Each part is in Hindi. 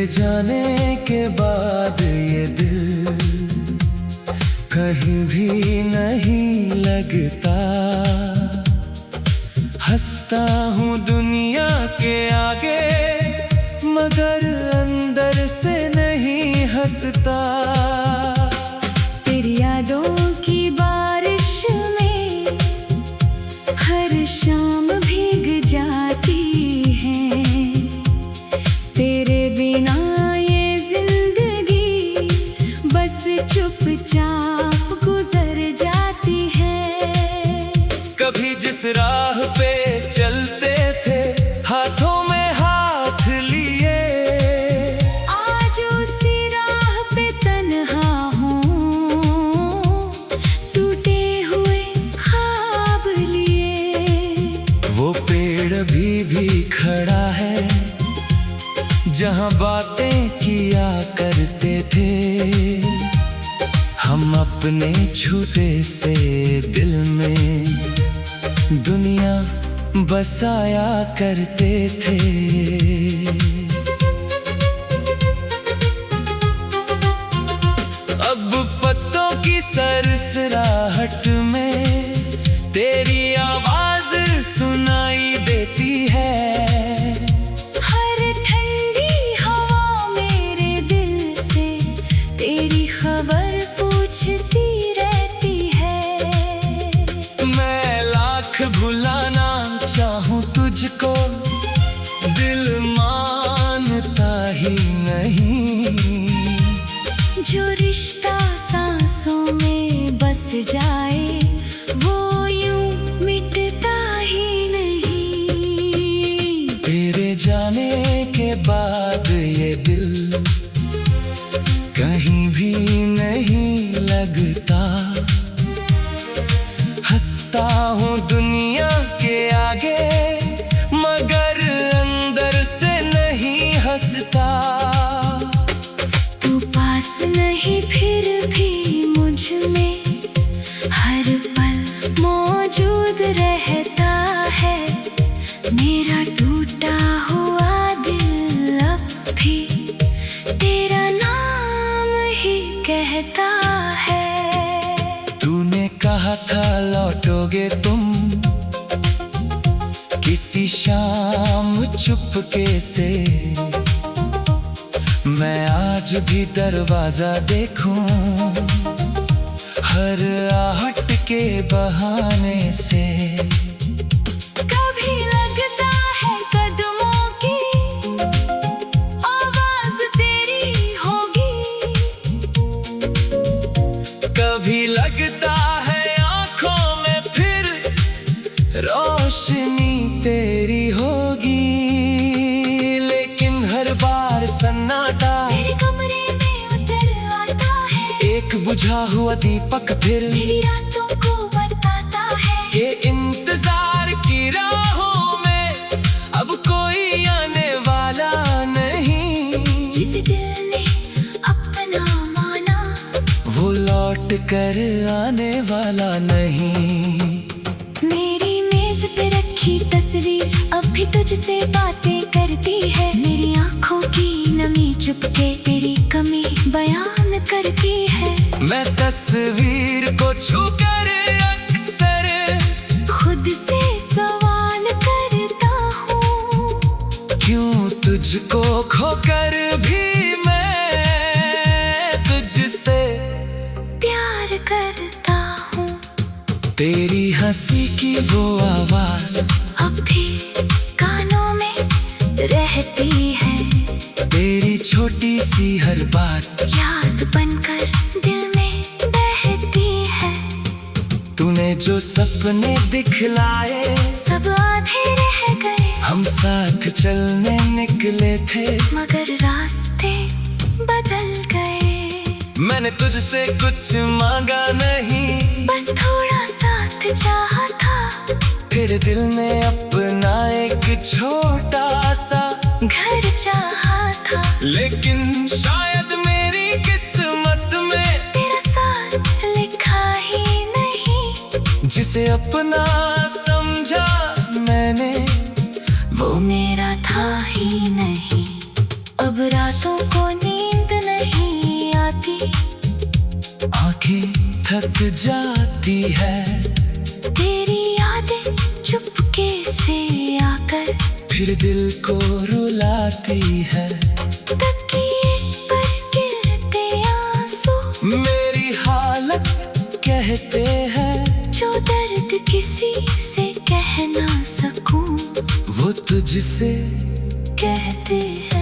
जाने के बाद ये दिल कहीं भी नहीं लगता। हंसता हूँ दुनिया के आगे मगर अंदर से नहीं हंसता। तेरी यादों की बारिश में हर शाम भीग जाती है। तेरे बिना ये जिंदगी बस चुपचाप गुजर जाती है। कभी जिस राह पे चलते थे हाथों में हाथ लिए, आज उसी राह पे तन्हा हूँ, टूटे हुए ख्वाब लिए। वो पेड़ अभी भी खड़ा है जहाँ बातें किया करते थे हम अपने छोटे से दिल में दुनिया बसाया करते थे। अब पत्तों की सरसराहट में तेरी आवाज सुनाई देती है। हर ठंडी हवा मेरे दिल से तेरी खबर पूछती रहती है। मैं लाख भुलाना चाहूँ तुझको दिल मानता ही नहीं। जो रिश्ता सांसों में बस जाए वो यूं मिटता ही नहीं। तेरे जाने के बाद ये दिल कहीं भी नहीं लगता। हंसता हूँ दुनिया के आगे मगर अंदर से नहीं हंसता। तू पास नहीं फिर भी मुझ में हर पल मौजूद रहता है। मेरा टूटा हुआ दिल अब भी तेरा नाम ही कहता है। तूने कहा था लौटोगे तुम किसी शाम चुपके से। मैं आज भी दरवाजा देखूं हर आहट के बहाने से। कभी लगता है कदमों की आवाज तेरी होगी, कभी लगता है आंखों में फिर रोशनी तेरी होगी। लेकिन हर बार सन्नाटा मेरे कमरे में उतर आता है। एक बुझा हुआ दीपक फिर मेरी रातों को बताता है। ये इंतजार की राहों में अब कोई आने वाला नहीं। जिस दिल ने अपना माना वो लौट कर आने वाला नहीं। मेरी मेज पे रखी तस्वीर अब भी तुझसे बातें करती है। मेरी आंखों की नमी चुपके तेरी कमी बयान करती है। मैं तस्वीर को छूकर अक्सर खुद से सवाल करता हूँ, क्यों तुझको खोकर भी मैं तुझसे प्यार करता हूँ। तेरी हंसी की वो आवाज अब भी कानों में रहती है। तेरी छोटी सी हर बात याद बनकर दिल में बहती है। तूने जो सपने दिखलाए सब आधे रह गए, हम साथ चलने निकले थे मगर रास्ते बदल गए। मैंने तुझसे कुछ मांगा नहीं, बस थोड़ा साथ चाहा था। फिर दिल ने अपना एक छोटा सा घर चाहा था। लेकिन शायद मेरी किस्मत में तेरा साथ लिखा ही नहीं। जिसे अपना समझा मैंने वो मेरा था ही नहीं। अब अब रातों को नींद नहीं आती, आंखें थक जाती है, तेरी यादें चुपके से आकर फिर दिल को रुलाती है। तकिए पर गिरते आंसू मेरी हालत कहते हैं, जो दर्द किसी से कह ना सकूं, वो तुझसे कहते हैं।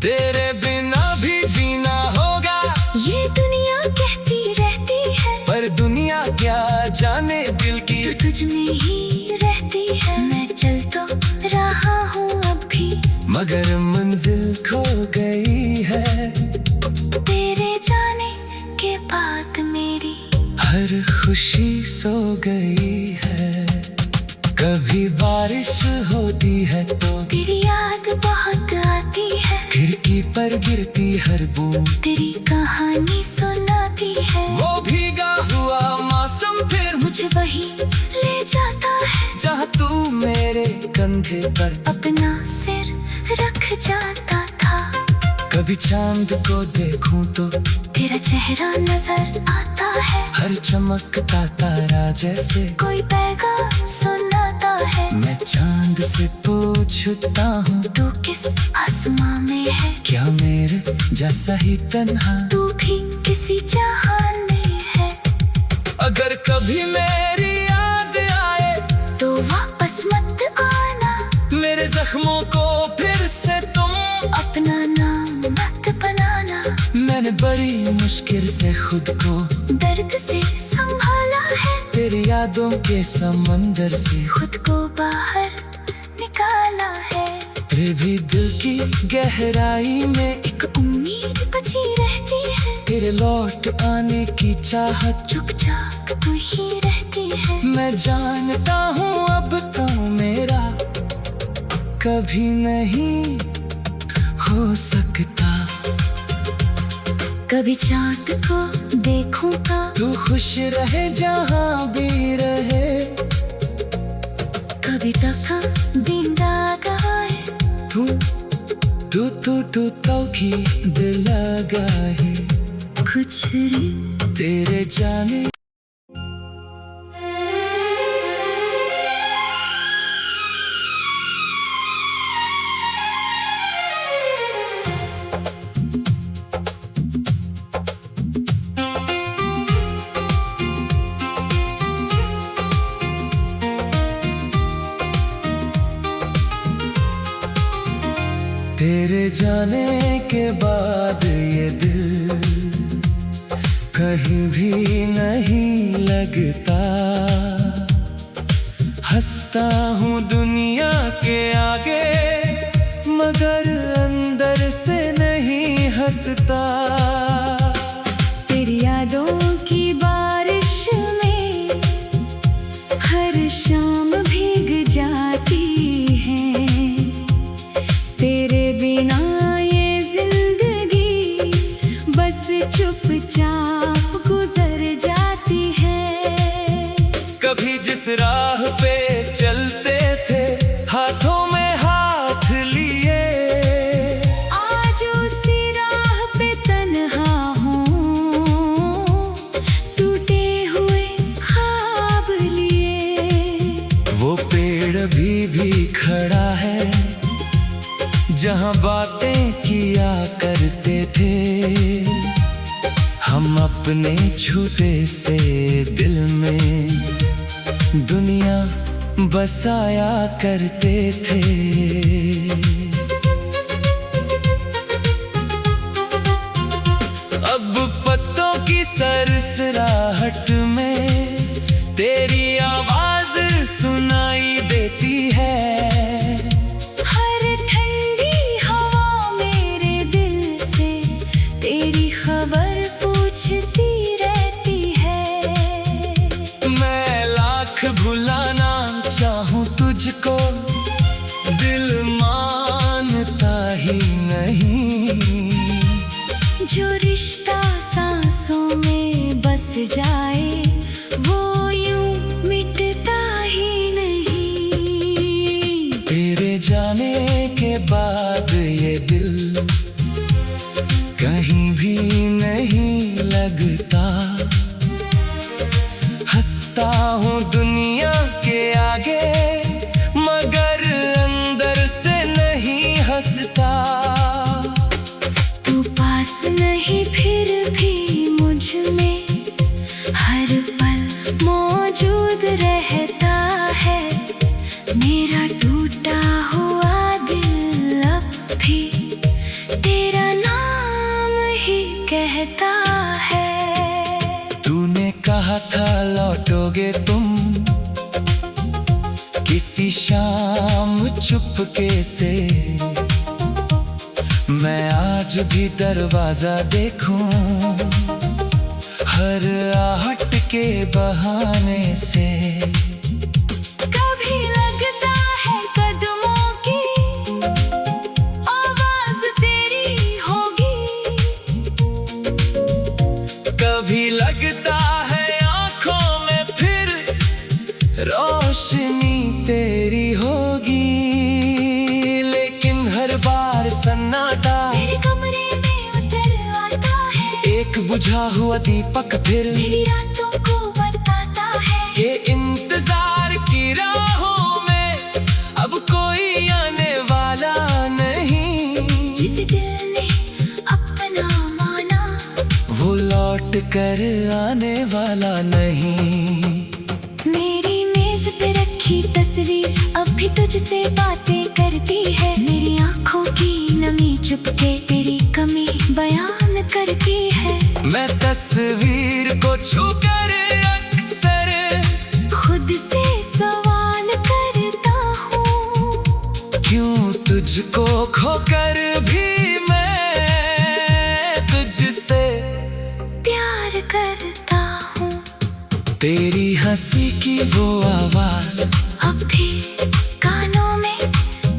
तेरे बिना भी जीना होगा, ये दुनिया कहती रहती है, पर दुनिया क्या जाने दिल की। तू तुझ में ही रहती है। मैं चल तो रहा हूँ अब भी, मगर मंजिल खो गई है। तेरे जाने के बाद मेरी हर खुशी सो गई है। कभी बारिश होती है तो तेरी याद बहुत आती है, खिड़की पर गिरती हर बूंद तेरी कहानी सुनाती है। वो भीगा हुआ मौसम फिर मुझे वही ले जाता है, जहाँ तू मेरे कंधे पर अपना सिर रख जाता था। कभी चांद को देखूं तो तेरा चेहरा नजर आता है, हर चमकता तारा जैसे कोई पैगाम सुनाता है। मैं चांद से पूछता हूँ, तू किस आसमां में है, क्या मेरे जैसा ही तन्हा तू भी किसी जहान में है। अगर कभी मेरी याद आए तो वापस मत आना, मेरे जख्मों को फिर से तुम अपना नाम मत बनाना। मैंने बड़ी मुश्किल से खुद को दर्द से संभाला है, तेरी यादों के समंदर से खुद को बाहर निकाला है। फिर भी दिल की गहराई में एक उम्मीद बची रहती है, तेरे लौट आने की चाहत चुपचाप तू ही रहती है। मैं जानता हूँ अब तो मेरा कभी नहीं हो सकता। कभी चाँद को देखूंगा, तू खुश रहे जहाँ भी रहे, कभी तक दिन लगाए, तू तू तू तू तो की दिल लगाए कुछ तेरे जाने। तेरे जाने के बाद ये दिल कहीं भी नहीं लगता। हंसता हूँ दुनिया के आगे, मगर अंदर से नहीं हंसता। तेरी यादों की बारिश में हर शाम भीग जाती है, तेरे बिना ये जिंदगी बस चुपचाप गुजर जाती है। कभी जिस राह पे चलते थे हाथों में हाथ लिए, आज उसी राह पे तन्हा हूँ, टूटे हुए ख्वाब लिए। वो पेड़ अभी भी खड़ा है जहाँ बातें किया करते थे हम, अपने छोटे से दिल में दुनिया बसाया करते थे। अब पत्तों की सरसराहट में तेरी आवाज सुनाई देती है। खबर पूछती रहती है, मैं लाख भुलाना चाहूँ तुझको, दिल मानता ही नहीं। जो रिश्ता सांसों में बस जाए वो यूं मिटता ही नहीं। तेरे जाने के बाद ये दिल हंसता हूँ दुनिया के आगे, मगर अंदर से नहीं हंसता। तू पास नहीं फिर भी मुझ में हर पल मौजूद रहता है। मेरा टूटा हुआ दिल अब भी तेरा नाम ही कहता है। तूने कहा था लौटोगे तुम किसी शाम चुपके से, मैं आज भी दरवाजा देखूं हर आहट के बहाने से। कभी लगता है कदमों की आवाज तेरी होगी, कभी लगता है आंखों में फिर रोशनी तेरी होगी। लेकिन हर बार सन्नाटा मेरे कमरे में उतर आता है। एक बुझा हुआ दीपक फिर मेरी रातों को बताता है। ये इंतजार की राहों में अब कोई आने वाला नहीं। जिसे दिल ने अपना माना वो लौट कर आने वाला नहीं। मेरी मेज पे रखी तस्वीर अब भी तुझसे बातें करती है। मेरी आंखों की नमी चुपके तेरी कमी बयान करती है। मैं तस्वीर को छूकर अक्सर खुद से सवाल करता हूँ, क्यों तुझको खोकर भी मैं तुझसे प्यार करता हूँ। तेरी हंसी की वो आवाज अब भी कानों में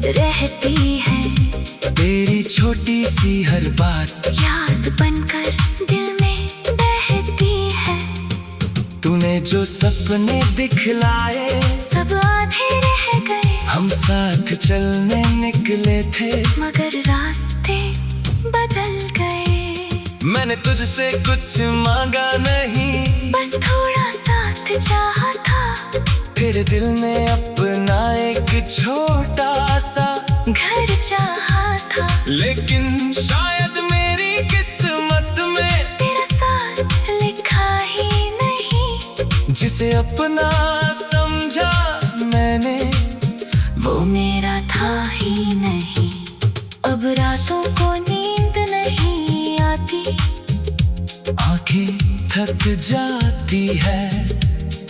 रहती है। तेरी छोटी सी हर बात याद बनकर दिल में बहती है। तूने जो सपने दिखलाए सब आधे रह गए, हम साथ चलने निकले थे मगर रास्ते बदल गए। मैंने तुझसे कुछ मांगा नहीं, बस थोड़ा साथ चाहा था। फिर दिल ने अपना एक छोटा सा घर चाहा था। लेकिन शायद मेरी किस्मत में तेरा साथ लिखा ही नहीं। जिसे अपना समझा मैंने वो मेरा था ही नहीं। अब रातों को नींद नहीं आती, आंखें थक जाती है।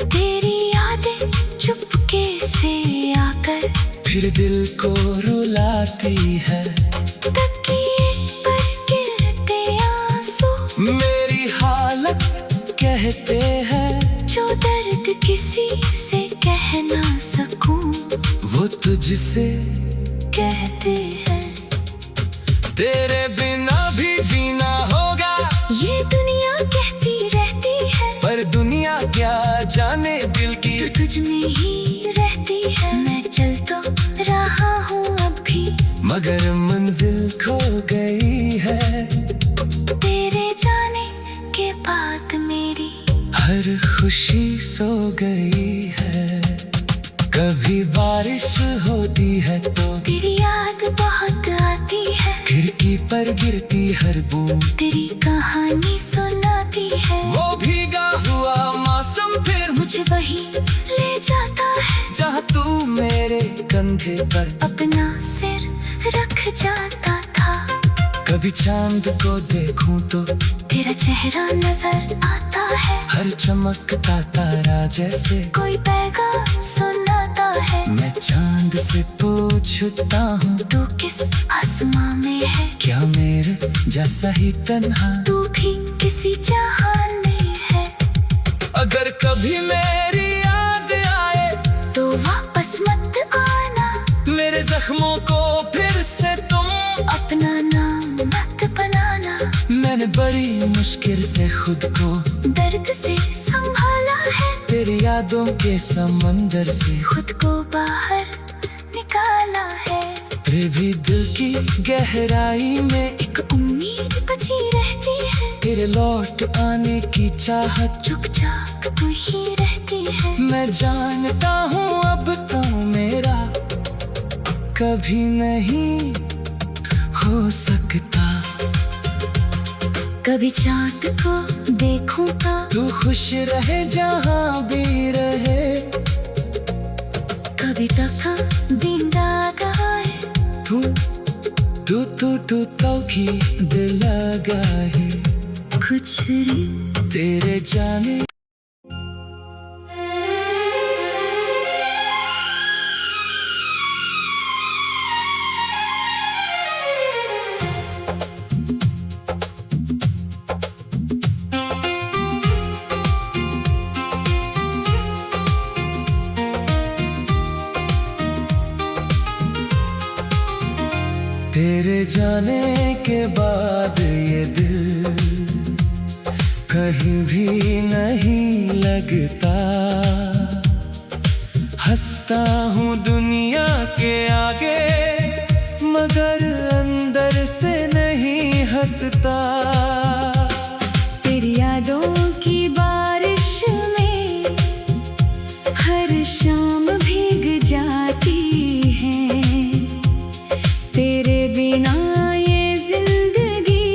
तेरी यादें चुपके से आकर फिर दिल को रुलाती है। तकिए पर गिरते आंसू मेरी हालत कहते हैं, जो दर्द किसी से कह ना सकूं वो तुझसे कहते हैं। तेरे बिना भी जीना होगा, ये दुनिया कहती रहती है, पर दुनिया क्या जाने दिल की तो तुझ में ही रहती है। मैं चल तो रहा हूँ अब भी, मगर मंजिल खो गई है। तेरे जाने के बाद मेरी हर खुशी सो गई है। कभी बारिश होती है तो तेरी याद बहुत आती है। खिड़की पर गिरती हर बूंद तेरी कहानी सुनाती है। वो भीगा हुआ मौसम फिर मुझे वही ले जाता है, जहाँ तू मेरे कंधे पर अपना सिर रख जाता था। कभी चांद को देखूं तो तेरा चेहरा नजर आता है। हर चमकता तारा जैसे कोई पैगाम सुनाता है। मैं चांद से पूछता हूँ, तू किस आसमां में है? क्या मेरे जैसा ही तन्हा तू भी किसी जहान में है। अगर कभी मेरी याद आए तो वापस मत आना, मेरे जख्मों को फिर से तुम अपना नाम मत बनाना। मैंने बड़ी मुश्किल से खुद को दर्द से संभाला है, तेरी यादों के समंदर से खुद को बाहर निकाला है। फिर भी दिल की गहराई में एक उम्मीद बची रहती है, तेरे लौट आने की चाहत चुप चाक तू ही रहती है। मैं जानता हूँ अब तो मेरा कभी नहीं हो सकता। कभी चाँद को देखूंगा, तू खुश रहे जहाँ भी रहे। कभी तका दिन लगाए, तू तू तू तू तो की दिल लगा है कुछ री तेरे जाने। तेरे जाने के बाद ये दिल कहीं भी नहीं लगता। हंसता हूँ दुनिया के आगे मगर अंदर से नहीं हंसता। तेरी यादों की बारिश में हर शाम भीग जाती है। तेरे बिना ये जिंदगी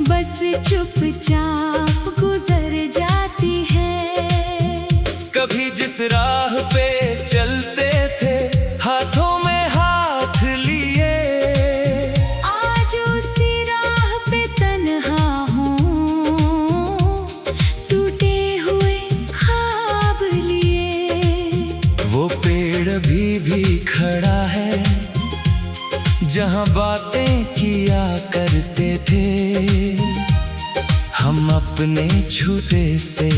बस चुपचाप गुजर जाती है। कभी जिस राह पे चलते थे हाथों में हाथ लिए, आज उसी राह पे तन्हा हूँ, टूटे हुए ख्वाब लिए। वो पेड़ अभी भी खड़ा है जहाँ बातें किया करते थे हम अपने छोटे से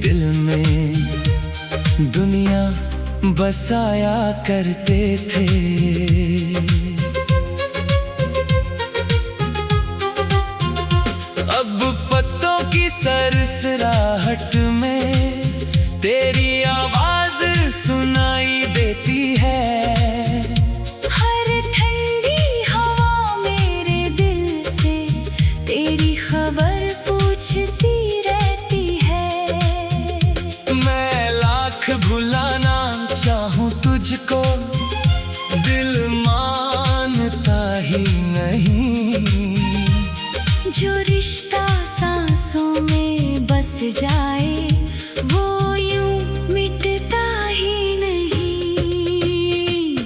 दिल में दुनिया बसाया करते थे। अब पत्तों की सरसराहट में तेरी आवाज सुनाई देती है। खबर पूछती रहती है। मैं लाख भुलाना चाहूँ तुझको, दिल मानता ही नहीं। जो रिश्ता सांसों में बस जाए वो यूं मिटता ही नहीं।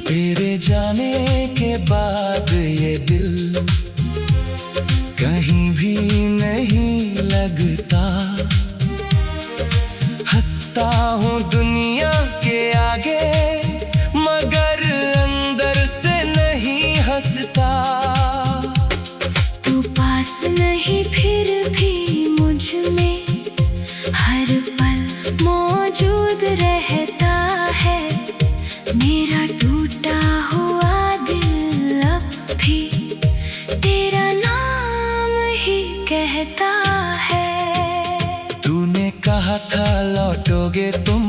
तेरे जाने के बाद ये दिल कहीं भी नहीं लगता। हंसता हूँ दुनिया के आगे मगर अंदर से नहीं हंसता। तू पास नहीं फिर भी मुझ में हर पल मौजूद रहता है। मेरा टूटा हुआ दिल अब भी तेरा कहता है। तूने कहा था लौटोगे तुम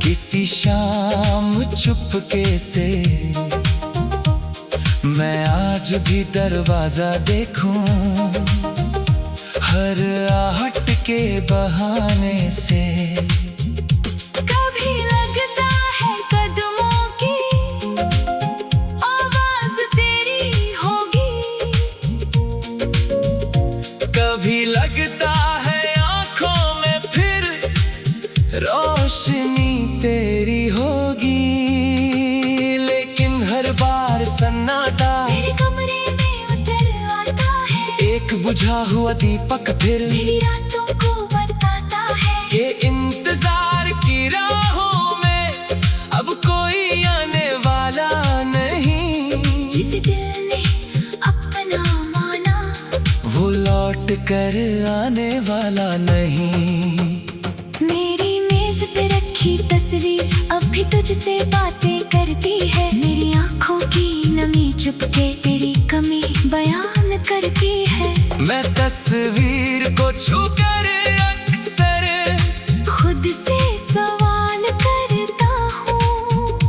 किसी शाम चुपके से। मैं आज भी दरवाजा देखूं हर आहट के बहाने से। कभी लगता है कदमों की आवाज तेरी होगी, कभी लगता है आंखों में फिर रोशनी तेरी होगी। लेकिन हर बार सन्नाटा मेरे कमरे में उतर आता है। एक बुझा हुआ दीपक फिर मेरी रातों को बताता है। ये इंतजार की राहों में अब कोई आने वाला नहीं। जिसे दिल ने अपना माना वो लौट कर आने वाला नहीं। मेरी मेज पे रखी तस्वीर अब भी तुझसे बातें करती है। मेरी आंखों की नमी चुपके तेरी कमी बयान करती है। मैं तस्वीर को छूकर अक्सर खुद से सवाल करता हूँ,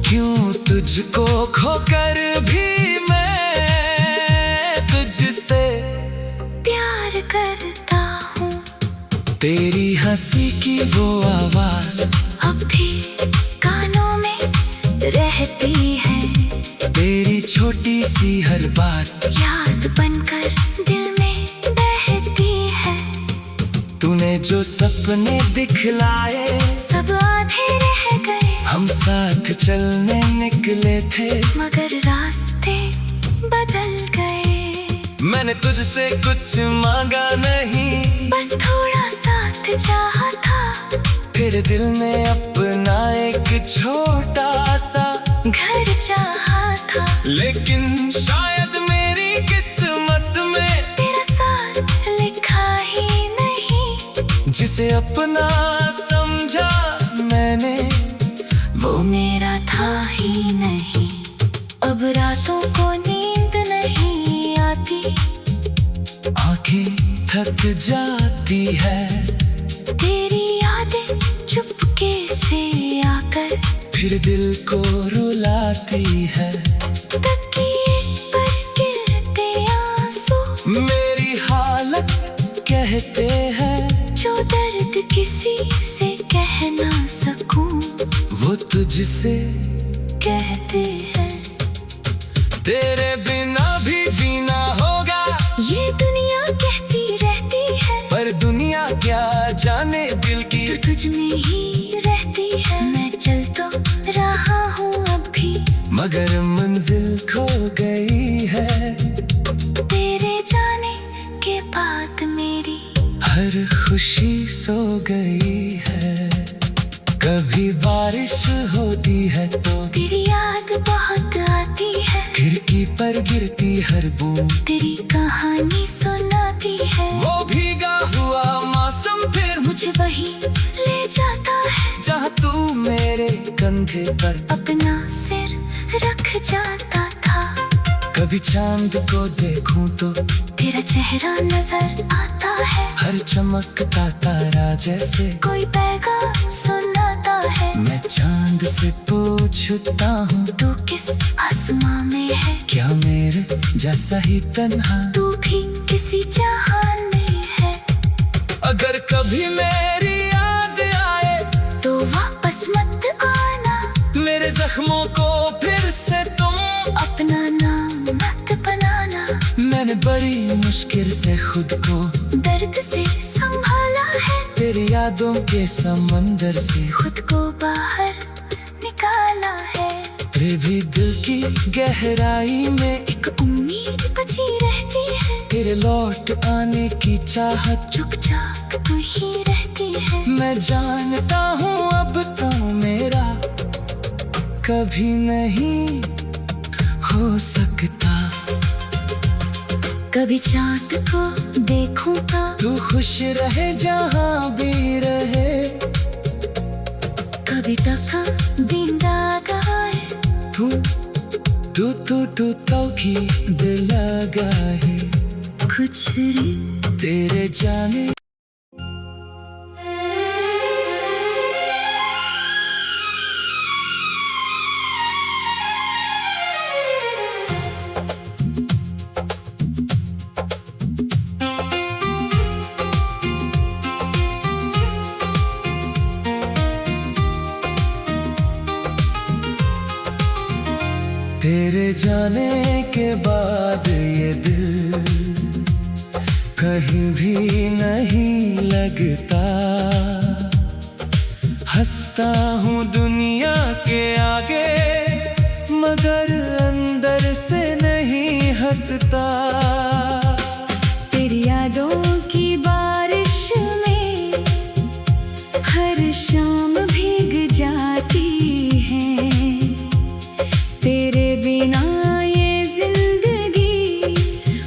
क्यों तुझको खोकर भी मैं तुझसे प्यार करता हूँ। तेरी हंसी की वो आवाज अब भी कानों में रहती है। तेरी छोटी सी हर बात याद बनकर दिल में बहती है। तूने जो सपने दिखलाए सब आधे रह गए। हम साथ चलने निकले थे मगर रास्ते बदल गए। मैंने तुझसे कुछ मांगा नहीं, बस थोड़ा साथ चाहा था। फिर दिल ने अपना एक छोटा सा घर चाहा था। लेकिन शायद मेरी किस्मत में तेरा साथ लिखा ही नहीं। जिसे अपना समझा मैंने वो मेरा था ही नहीं। अब रातों को नींद नहीं आती। आंखें थक जाती है। तेरी यादें चुपके से आकर फिर दिल को रुलाती है। तकिए पर गिरते आंसू मेरी हालत कहते हैं जो दर्द किसी से कह ना सकूं वो तुझसे कहते हैं। तेरे बिना भी जीना होगा ये दुनिया कहती रहती है। पर दुनिया क्या जाने दिल की तो तुझ में ही रहती है। मैं चल तो रहा हूँ अब भी मगर मंजिल खो गई है। तेरे जाने के बाद मेरी हर खुशी सो गई है। कभी बारिश होती है तो तेरी याद बहुत आती है। खिड़की पर गिरती हर बूंद तेरी कहानी सुनाती है। वो भीगा हुआ मौसम फिर मुझे वही ले जाता है जहाँ तू मेरे कंधे पर अपना सिर रख जाता था। कभी चांद को देखूं तो तेरा चेहरा नजर आता है। हर चमकता तारा जैसे कोई पैगाम सुनाता है। मैं चांद से पूछता हूँ तू किस आसमां में है। क्या मेरे जैसा ही तन्हा तू भी किसी जहान में है। अगर कभी मेरी याद आए तो वापस मत आना। मेरे जख्मों को फिर से तुम अपना नाम मत बनाना। मैंने बड़ी मुश्किल से खुद को दर्द से संभाला है। तेरी यादों के समंदर से खुद को बाहर निकाला है। फिर भी दिल की गहराई में एक उम्मीद बची रहती है। तेरे लौट आने की चाहत चुपचाप तू ही रहती है। मैं जानता हूँ अब तो मेरा कभी नहीं हो सकता। कभी चाँद को देखूंगा तू खुश रहे जहाँ भी रहे। कभी तक दिन गाए तू तू तू तू तो की दिल लगाए कुछ रे तेरे जाने। तेरे जाने के बाद ये दिल कहीं भी नहीं लगता। हंसता हूँ दुनिया के आगे मगर अंदर से नहीं हंसता। तेरी यादों की बारिश में हर शाम भीग जाती है। तेरे बिना ये जिंदगी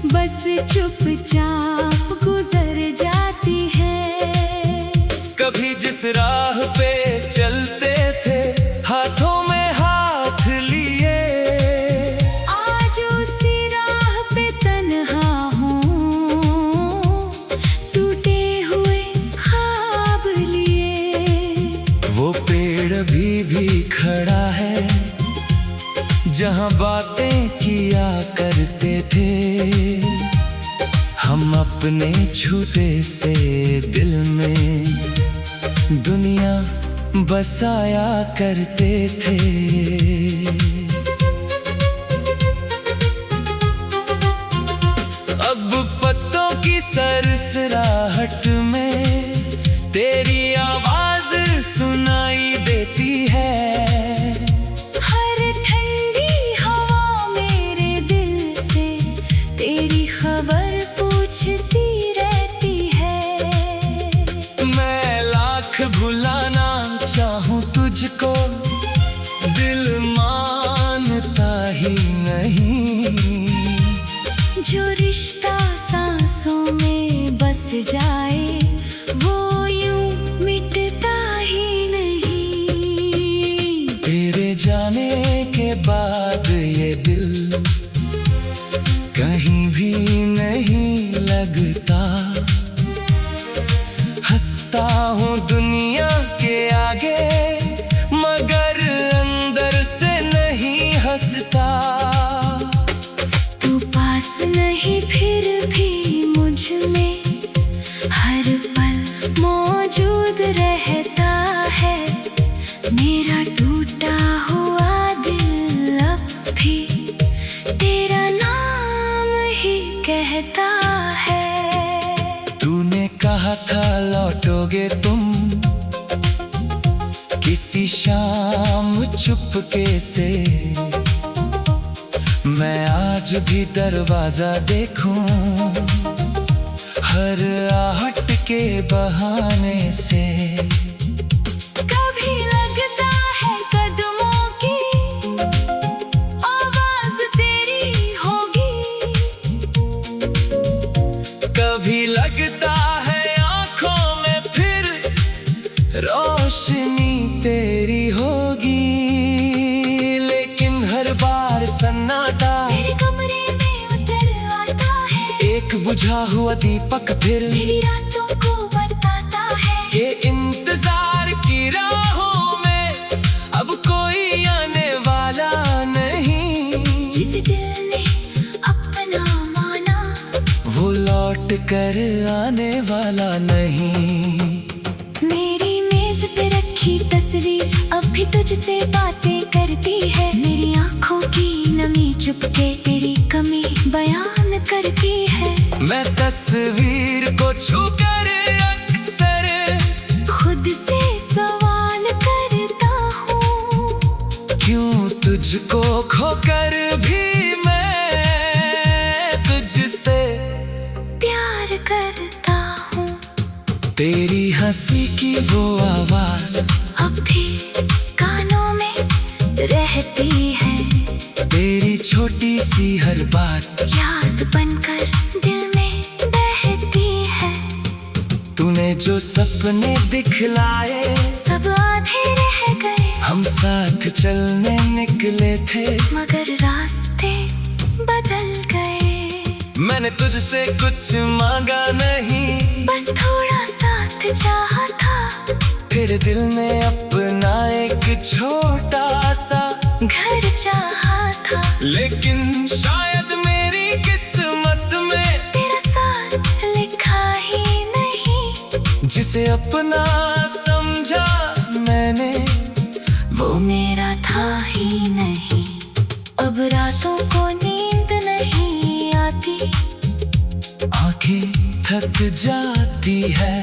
बस चुपचाप गुजर जाती है। कभी जिस राह पे चलते थे हाथों में हाथ लिए आज उसी राह पे तन्हा हूँ टूटे हुए ख्वाब लिए। वो पेड़ अभी भी खड़ा है जहाँ बातें किया करते थे हम अपने छोटे से दिल में। दुनिया बसाया करते थे। अब पत्तों की सरसराहट में तेरी आवाज सुनाई देती है। हर ठंडी हवा मेरे दिल से तेरी खबर पूछती रहती है। मैं लाख भुलाना चाहूं तुझको, दिल मानता ही नहीं। जो रिश्ता सांसों में बस जाए वो यूं मिटता ही नहीं। तेरे जाने के बाद ये दिल कहीं भी नहीं लगता। हंसता हूँ दुनिया के आगे मगर अंदर से नहीं हंसता। तू पास नहीं फिर भी मुझ में हर पल मौजूद रहता है। मेरा टूटा हुआ दिल अब भी तेरा नाम ही कहता है। तूने कहा था लौटोगे तुम किसी शाम चुपके से। मैं आज भी दरवाजा देखूं हर आहट के बहाने से। कभी लगता है कदमों की आवाज तेरी होगी। कभी लगता है आंखों में फिर रोशनी तेरी होगी। लेकिन हर बार सन्नाटा मेरे कमरे में उतर आता है। एक बुझा हुआ दीपक फिर मेरी रातों को बताता है। ये इंतजार की राहों में अब कोई आने वाला नहीं। जिस दिल ने अपना माना वो लौट कर आने वाला नहीं। मेरी मेज पे रखी तस्वीर अब भी तुझसे बातें करती है। मेरी आंखों की नमी चुपके तेरी कमी बयान करती है। मैं तस्वीर को छूकर अक्सर खुद से सवाल करता हूँ, क्यों तुझको खोकर भी मैं तुझसे प्यार करता हूँ। तेरी हंसी की वो आवाज अब भी कानों में रहती है। तेरी छोटी सी हर बात याद बनकर दिल में बहती है। तूने जो सपने दिखलाए सब आधे रह गए। हम साथ चलने निकले थे मगर रास्ते बदल गए। मैंने तुझसे कुछ मांगा नहीं, बस थोड़ा साथ चाहा था। फिर दिल ने अपना एक छोटा सा घर चाहा था। लेकिन शायद मेरी किस्मत में तेरा साथ लिखा ही नहीं। जिसे अपना समझा मैंने वो मेरा था ही नहीं। अब रातों को नींद नहीं आती। आंखें थक जाती है।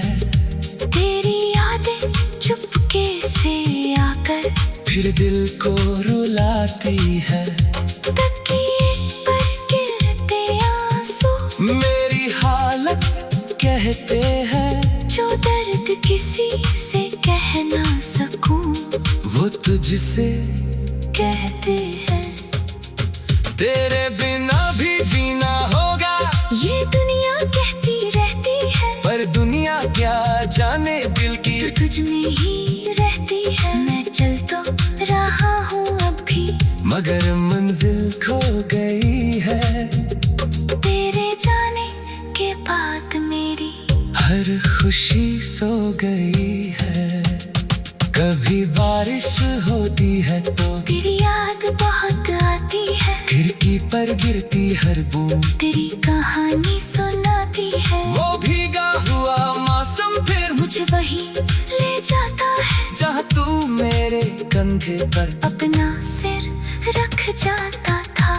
तेरी यादें चुपके से आकर फिर दिल को रुलाती है। तकिए पर गिरते आंसू मेरी हालत कहते हैं जो दर्द किसी से कह ना सकूं वो तुझसे कहते हैं। तेरे बिना भी जीना होगा ये दुनिया कहती रहती है। पर दुनिया क्या जाने दिल की तो तुझ में ही रहती है। मैं चल तो रहा हूँ अब भी मगर मंजिल खो गई है। तेरे जाने के बाद मेरी हर खुशी सो गई है। कभी बारिश होती है तो तेरी याद बहुत आती है। खिड़की पर गिरती हर बूंद तेरी कहानी सुनाती है। वो भीगा हुआ मौसम फिर मुझे वही ले जाता है, जहाँ तू मेरे कंधे पर अपना सिर रख जाता था।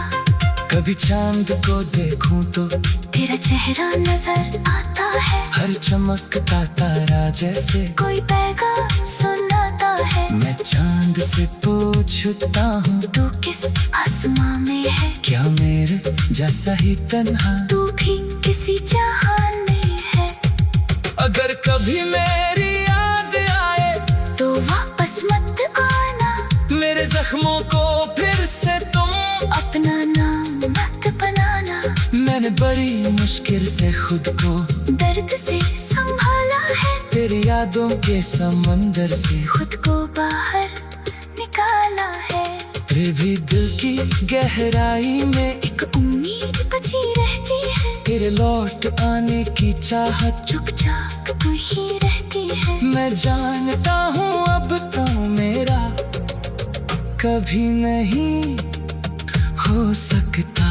कभी चांद को देखूं तो तेरा चेहरा नजर आता है, हर चमकता तारा जैसे कोई पैगाम सुनाता है। मैं चांद से पूछता हूँ तू किस आसमां में है, क्या मेरे जैसा ही तन्हा? तू भी किसी जहान में है। अगर कभी मेरी याद आए तो वापस मत आना, मेरे जख्मों को फिर से तुम अपना नाम मत बनाना। मैंने बड़ी मुश्किल से खुद को दर्द से संभाला है, तेरी यादों के समंदर से खुद को बाहर निकाला है। फिर भी दिल की गहराई में एक उम्मीद बची रहती है, तेरे लौट आने की चाहत चुपचाप तू ही रहती है। मैं जानता हूँ अब तो मेरा कभी नहीं हो सकता।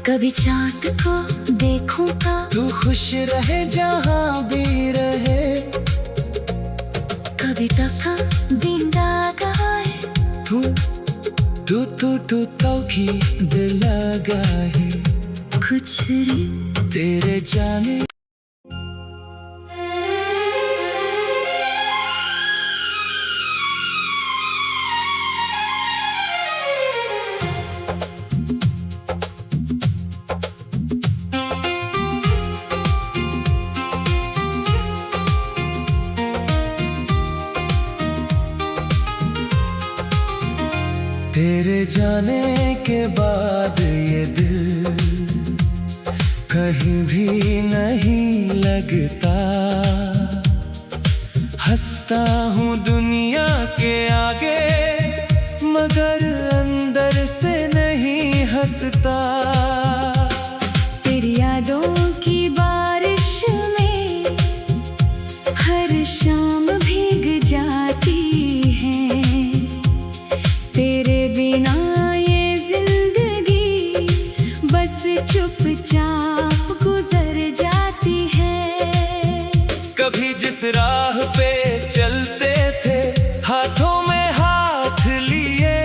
कभी चाँद को देखूंगा, तू खुश रहे जहाँ भी रहे, कभी तक दिन लगाए। तू तू तू तू तो की दिल लगा है कुछ तेरे जाने। तेरे जाने के बाद ये दिल कहीं भी नहीं लगता। हंसता हूँ दुनिया के आगे मगर अंदर से नहीं हंसता। तेरी यादों की बारिश में हर शाम भीग जाती है, तेरे बिना ये जिंदगी बस चुपचाप गुजर जाती है। कभी जिस राह पे चलते थे हाथों में हाथ लिए,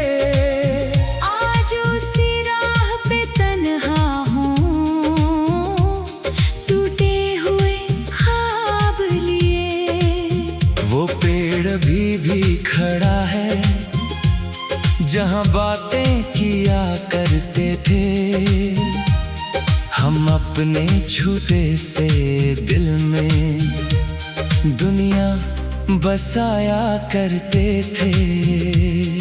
आज उसी राह पे तन्हा हूँ, टूटे हुए ख्वाब लिए। वो पेड़ अभी भी खड़ा है जहाँ बातें किया करते थे हम, अपने छोटे से दिल में दुनिया बसाया करते थे।